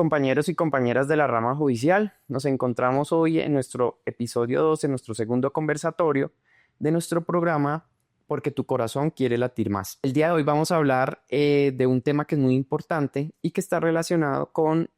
compañeros y compañeras de la rama judicial. Nos encontramos hoy en nuestro episodio 2, en nuestro segundo conversatorio de nuestro programa Porque tu corazón quiere latir más. El día de hoy vamos a hablar de un tema que es muy importante y que está relacionado con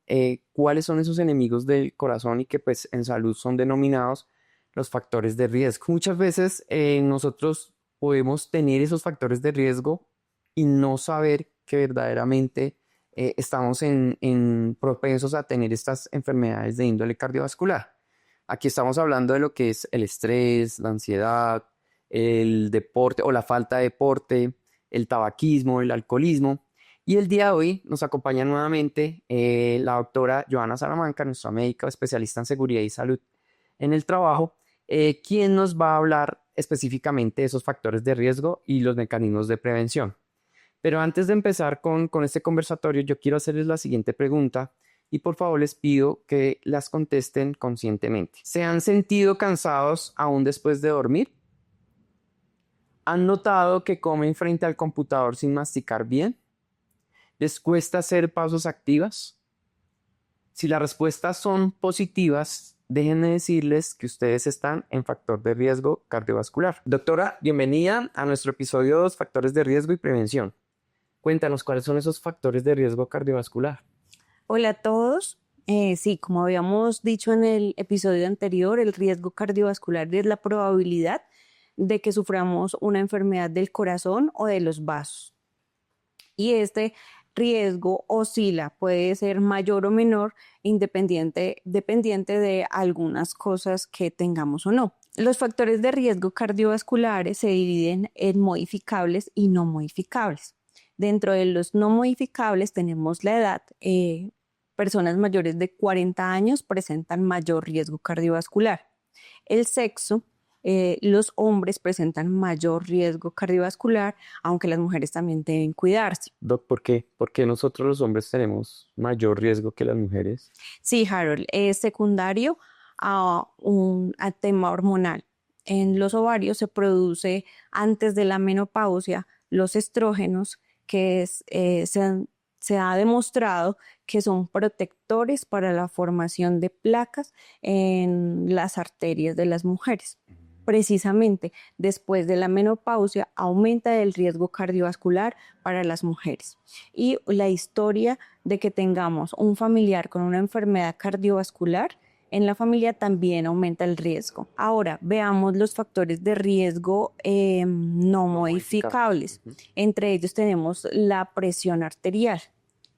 cuáles son esos enemigos del corazón y que pues en salud son denominados los factores de riesgo. Muchas veces nosotros podemos tener esos factores de riesgo y no saber que verdaderamente estamos en propensos a tener estas enfermedades de índole cardiovascular. Aquí estamos hablando de lo que es el estrés, la ansiedad, el deporte o la falta de deporte, el tabaquismo, el alcoholismo. Y el día de hoy nos acompaña nuevamente la doctora Joana Salamanca, nuestra médica especialista en seguridad y salud en el trabajo, quien nos va a hablar específicamente de esos factores de riesgo y los mecanismos de prevención. Pero antes de empezar con este conversatorio, yo quiero hacerles la siguiente pregunta y por favor les pido que las contesten conscientemente. ¿Se han sentido cansados aún después de dormir? ¿Han notado que comen frente al computador sin masticar bien? ¿Les cuesta hacer pausas activas? Si las respuestas son positivas, déjenme decirles que ustedes están en factor de riesgo cardiovascular. Doctora, bienvenida a nuestro episodio 2, factores de riesgo y prevención. Cuéntanos cuáles son esos factores de riesgo cardiovascular. Hola a todos. Sí, como habíamos dicho en el episodio anterior, el riesgo cardiovascular es la probabilidad de que suframos una enfermedad del corazón o de los vasos. Y este riesgo oscila, puede ser mayor o menor, dependiente de algunas cosas que tengamos o no. Los factores de riesgo cardiovasculares se dividen en modificables y no modificables. Dentro de los no modificables tenemos la edad. Personas mayores de 40 años presentan mayor riesgo cardiovascular. El sexo, los hombres presentan mayor riesgo cardiovascular, aunque las mujeres también deben cuidarse. Doc, ¿por qué? ¿Por qué nosotros los hombres tenemos mayor riesgo que las mujeres? Sí, Harold, es secundario a tema hormonal. En los ovarios se produce antes de la menopausia los estrógenos se ha demostrado que son protectores para la formación de placas en las arterias de las mujeres. Precisamente después de la menopausia aumenta el riesgo cardiovascular para las mujeres. Y la historia de que tengamos un familiar con una enfermedad cardiovascular en la familia también aumenta el riesgo. Ahora, veamos los factores de riesgo no modificables. Entre ellos tenemos la presión arterial.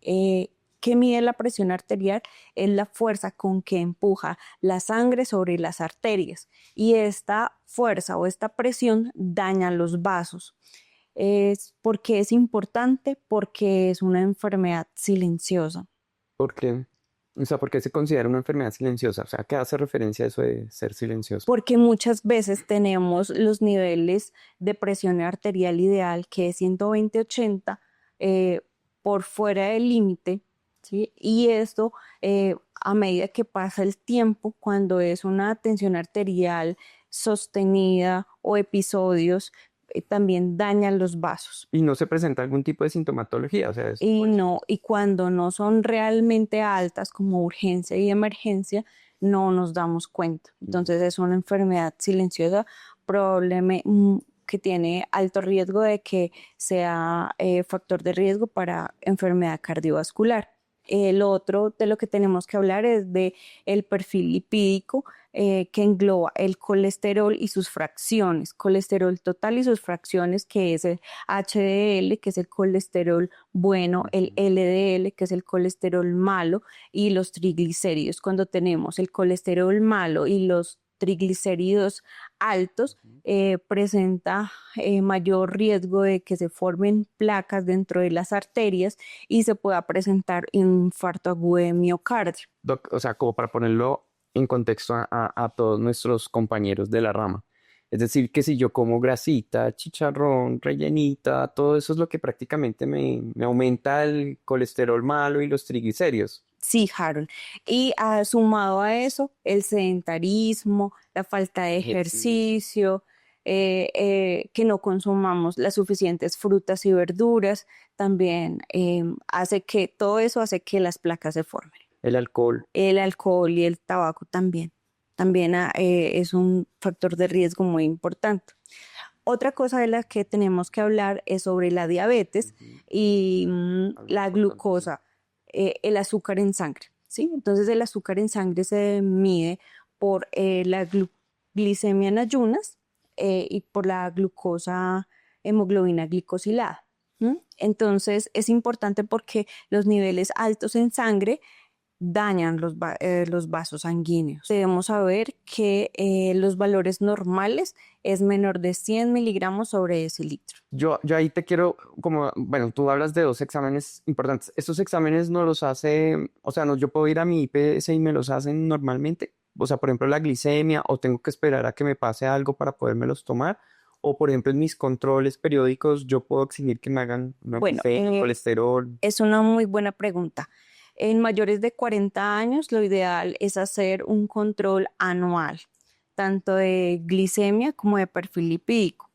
¿Qué mide la presión arterial? Es la fuerza con que empuja la sangre sobre las arterias. Y esta fuerza o esta presión daña los vasos. ¿Por qué es importante? Porque es una enfermedad silenciosa. ¿Por qué? O sea, ¿por qué se considera una enfermedad silenciosa? O sea, ¿qué hace referencia a eso de ser silencioso? Porque muchas veces tenemos los niveles de presión arterial ideal, que es 120/80, por fuera del límite, ¿sí? Y esto, a medida que pasa el tiempo, cuando es una tensión arterial sostenida o episodios, también dañan los vasos. Y no se presenta algún tipo de sintomatología, o sea, Y cuando no son realmente altas, como urgencia y emergencia, no nos damos cuenta. Entonces es una enfermedad silenciosa, probablemente que tiene alto riesgo de que sea factor de riesgo para enfermedad cardiovascular. Lo otro de lo que tenemos que hablar es de el perfil lipídico, que engloba el colesterol y sus fracciones, colesterol total y sus fracciones, que es el HDL, que es el colesterol bueno, el LDL, que es el colesterol malo, y los triglicéridos. Cuando tenemos el colesterol malo y los triglicéridos altos, presenta mayor riesgo de que se formen placas dentro de las arterias y se pueda presentar un infarto agudo de miocardio. Doc, o sea, como para ponerlo en contexto a todos nuestros compañeros de la rama. Es decir, que si yo como grasita, chicharrón, rellenita, todo eso es lo que prácticamente me aumenta el colesterol malo y los triglicéridos. Sí, Harold. Y sumado a eso, el sedentarismo, la falta de ejercicio, que no consumamos las suficientes frutas y verduras, también hace que todo eso hace que las placas se formen. El alcohol. El alcohol y el tabaco también. También es un factor de riesgo muy importante. Otra cosa de la que tenemos que hablar es sobre la diabetes Ujú. y Algo la importantísimo. glucosa, el azúcar en sangre, ¿sí? Entonces el azúcar en sangre se mide por la glicemia en ayunas y por la glucosa hemoglobina glicosilada. Entonces es importante porque los niveles altos en sangre dañan los vasos sanguíneos. Debemos saber que los valores normales es menor de 100 miligramos sobre decilitro. Yo ahí te quiero, como, bueno, tú hablas de dos exámenes importantes. ¿Estos exámenes no los hace, o sea, no, yo puedo ir a mi IPS y me los hacen normalmente? O sea, por ejemplo, la glicemia, o tengo que esperar a que me pase algo para podérmelos tomar. O, por ejemplo, en mis controles periódicos, yo puedo exigir que me hagan una Bueno, glucemia, colesterol. es una muy buena pregunta. En mayores de 40 años, lo ideal es hacer un control anual, tanto de glicemia como de perfil lipídico.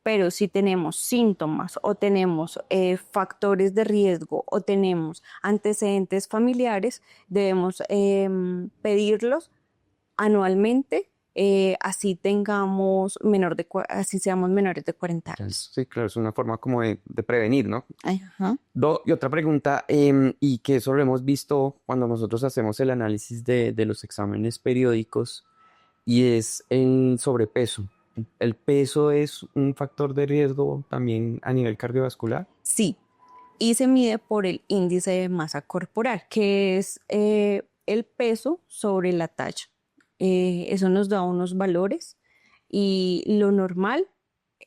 Pero si tenemos síntomas o tenemos factores de riesgo o tenemos antecedentes familiares, debemos pedirlos anualmente, así seamos menores de 40 años. Sí, claro, es una forma como de prevenir, ¿no? Ajá. Y otra pregunta, y que eso lo hemos visto cuando nosotros hacemos el análisis de los exámenes periódicos, y es el sobrepeso. ¿El peso es un factor de riesgo también a nivel cardiovascular? Sí, y se mide por el índice de masa corporal, que es el peso sobre la talla. Eso nos da unos valores y lo normal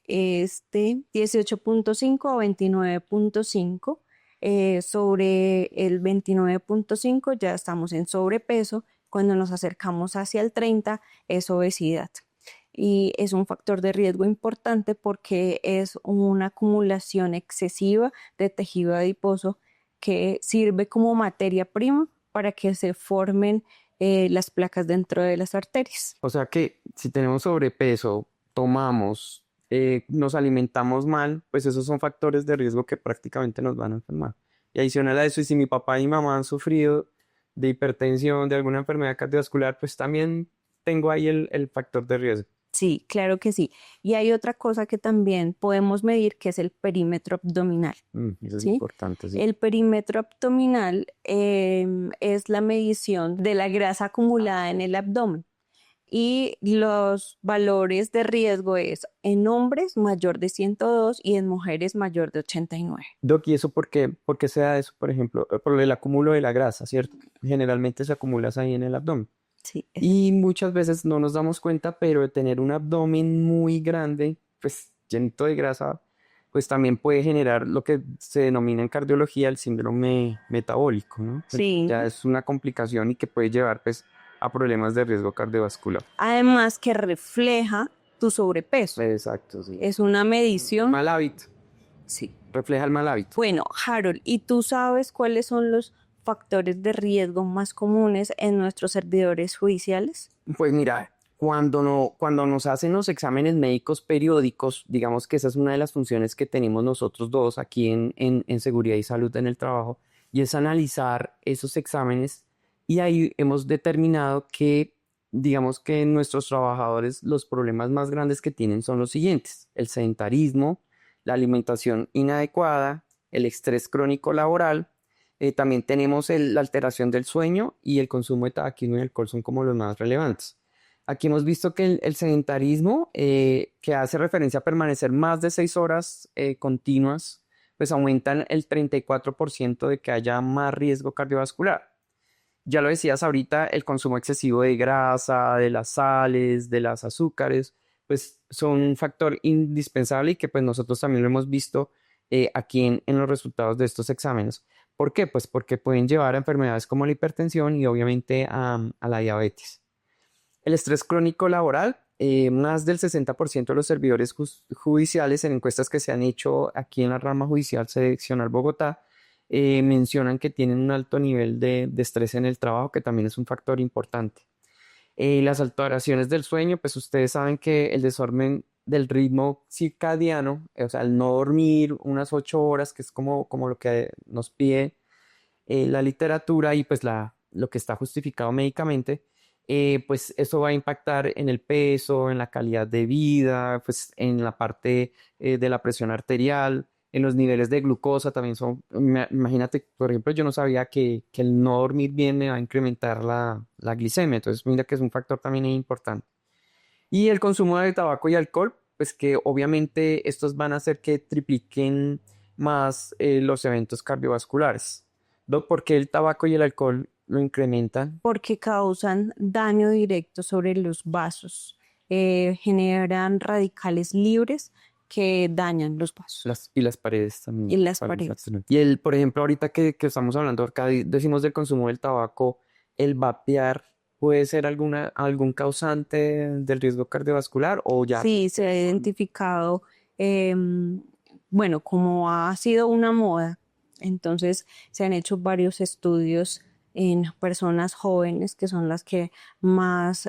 es de 18,5 a 29,5. Sobre el 29,5 ya estamos en sobrepeso. Cuando nos acercamos hacia el 30 es obesidad. Y es un factor de riesgo importante porque es una acumulación excesiva de tejido adiposo que sirve como materia prima para que se formen las placas dentro de las arterias. O sea que si tenemos sobrepeso, tomamos, nos alimentamos mal, pues esos son factores de riesgo que prácticamente nos van a enfermar. Y adicional a eso, y si mi papá y mi mamá han sufrido de hipertensión, de alguna enfermedad cardiovascular, pues también tengo ahí el factor de riesgo. Sí, claro que sí. Y hay otra cosa que también podemos medir, que es el perímetro abdominal. Eso es ¿Sí? importante, sí. El perímetro abdominal es la medición de la grasa acumulada en el abdomen y los valores de riesgo es en hombres mayor de 102 y en mujeres mayor de 89. Doc, ¿y eso por qué se da eso, por ejemplo? Por el acúmulo de la grasa, ¿cierto? Generalmente se acumula ahí en el abdomen. Sí, Y muchas veces no nos damos cuenta, pero de tener un abdomen muy grande, pues llenito de grasa, pues también puede generar lo que se denomina en cardiología el síndrome metabólico, ¿no? Pues sí. ya es una complicación y que puede llevar pues a problemas de riesgo cardiovascular. Además que refleja tu sobrepeso. Exacto, sí. Es una medición. Mal hábito, Sí. refleja el mal hábito. Bueno, Harold, ¿y tú sabes cuáles son los factores de riesgo más comunes en nuestros servidores judiciales? Pues mira, cuando nos hacen los exámenes médicos periódicos, digamos que esa es una de las funciones que tenemos nosotros dos aquí en Seguridad y Salud en el Trabajo, y es analizar esos exámenes, y ahí hemos determinado que, digamos que nuestros trabajadores, los problemas más grandes que tienen son los siguientes: el sedentarismo, la alimentación inadecuada, el estrés crónico laboral. También tenemos la alteración del sueño y el consumo de tabaquismo y alcohol son como los más relevantes. Aquí hemos visto que el sedentarismo, que hace referencia a permanecer más de 6 horas continuas, pues aumentan el 34% de que haya más riesgo cardiovascular. Ya lo decías ahorita, el consumo excesivo de grasa, de las sales, de las azúcares, pues son un factor indispensable y que pues nosotros también lo hemos visto aquí en los resultados de estos exámenes. ¿Por qué? Pues porque pueden llevar a enfermedades como la hipertensión y obviamente a la diabetes. El estrés crónico laboral, más del 60% de los servidores judiciales en encuestas que se han hecho aquí en la rama judicial seccional Bogotá, mencionan que tienen un alto nivel de estrés en el trabajo, que también es un factor importante. Las alteraciones del sueño, pues ustedes saben que el desorden del ritmo circadiano, o sea, el no dormir unas 8 horas, que es como lo que nos pide la literatura, y pues lo que está justificado médicamente, pues eso va a impactar en el peso, en la calidad de vida, pues en la parte de la presión arterial, en los niveles de glucosa también son, imagínate, por ejemplo, yo no sabía que el no dormir bien me va a incrementar la glicemia, entonces mira que es un factor también importante. Y el consumo de tabaco y alcohol, pues que obviamente estos van a hacer que tripliquen más los eventos cardiovasculares. ¿Por qué el tabaco y el alcohol lo incrementan? Porque causan daño directo sobre los vasos, generan radicales libres que dañan los vasos Y las paredes también. y las paredes. Y por ejemplo, ahorita que estamos hablando acá, decimos del consumo del tabaco, el vapear puede ser algún causante del riesgo cardiovascular o ya. Sí, se ha identificado, em, bueno, como ha sido una moda, entonces se han hecho varios estudios en personas jóvenes que son las que más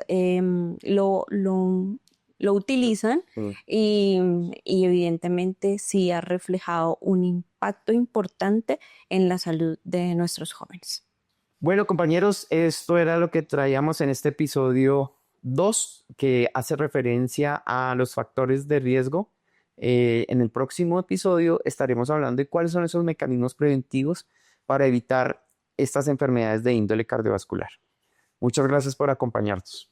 lo utilizan Mm. y evidentemente sí ha reflejado un impacto importante en la salud de nuestros jóvenes. Bueno, compañeros, esto era lo que traíamos en este episodio 2, que hace referencia a los factores de riesgo. En el próximo episodio estaremos hablando de cuáles son esos mecanismos preventivos para evitar estas enfermedades de índole cardiovascular. Muchas gracias por acompañarnos.